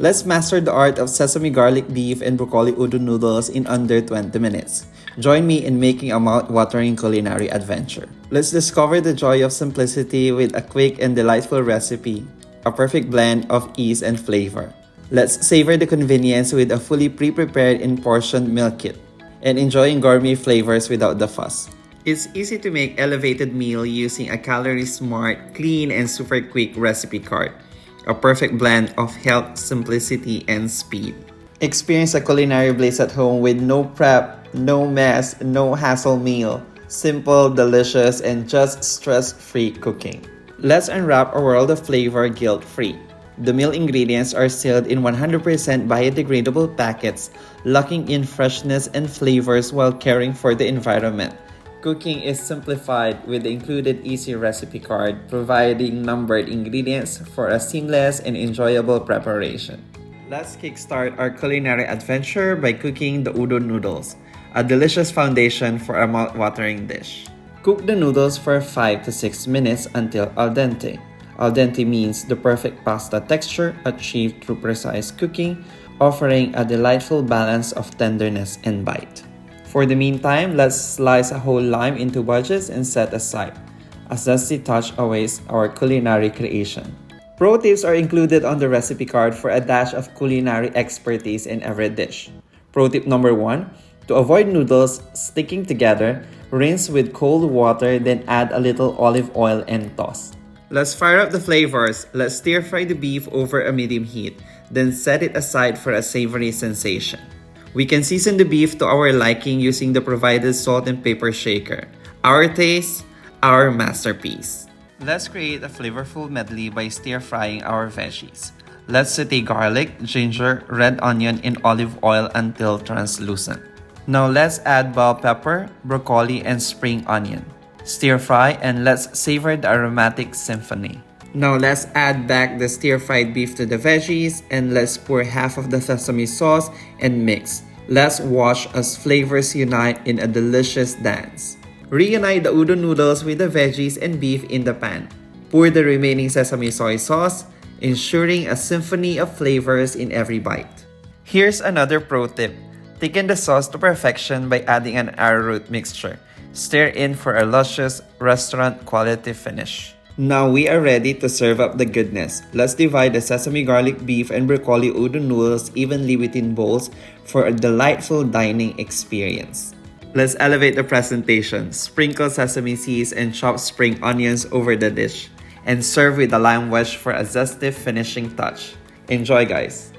Let's master the art of sesame garlic beef and broccoli udon noodles in under 20 minutes. Join me in making a mouth-watering culinary adventure. Let's discover the joy of simplicity with a quick and delightful recipe, a perfect blend of ease and flavor. Let's savor the convenience with a fully pre-prepared and portioned meal kit, and enjoying gourmet flavors without the fuss. It's easy to make elevated meal using a calorie-smart, clean, and super quick recipe card. A perfect blend of health, simplicity, and speed. Experience a culinary bliss at home with no prep, no mess, no hassle meal. Simple, delicious, and just stress-free cooking. Let's unwrap a world of flavor guilt-free. The meal ingredients are sealed in 100% biodegradable packets, locking in freshness and flavors while caring for the environment. Cooking is simplified with the included easy recipe card, providing numbered ingredients for a seamless and enjoyable preparation. Let's kickstart our culinary adventure by cooking the udon noodles, a delicious foundation for a mouth-watering dish. Cook the noodles for 5 to 6 minutes until al dente. Al dente means the perfect pasta texture achieved through precise cooking, offering a delightful balance of tenderness and bite. For the meantime, let's slice a whole lime into wedges and set aside. A zesty touch awaits our culinary creation. Pro tips are included on the recipe card for a dash of culinary expertise in every dish. Pro tip number 1. To avoid noodles sticking together, rinse with cold water, then add a little olive oil and toss. Let's fire up the flavors. Let's stir fry the beef over a medium heat, then set it aside for a savory sensation. We can season the beef to our liking using the provided salt and pepper shaker. Our taste, our masterpiece. Let's create a flavorful medley by stir-frying our veggies. Let's saute garlic, ginger, red onion, and olive oil until translucent. Now let's add bell pepper, broccoli, and spring onion. Stir-fry and let's savor the aromatic symphony. Now let's add back the stir-fried beef to the veggies and let's pour half of the sesame sauce and mix. Let's wash as flavors unite in a delicious dance. Reunite the udon noodles with the veggies and beef in the pan. Pour the remaining sesame soy sauce, ensuring a symphony of flavors in every bite. Here's another pro tip. Thicken the sauce to perfection by adding an arrowroot mixture. Stir in for a luscious restaurant quality finish. Now we are ready to serve up the goodness. Let's divide the sesame garlic beef and broccoli udon noodles evenly within bowls for a delightful dining experience. Let's elevate the presentation. Sprinkle sesame seeds and chopped spring onions over the dish. And serve with a lime wedge for a zesty finishing touch. Enjoy, guys!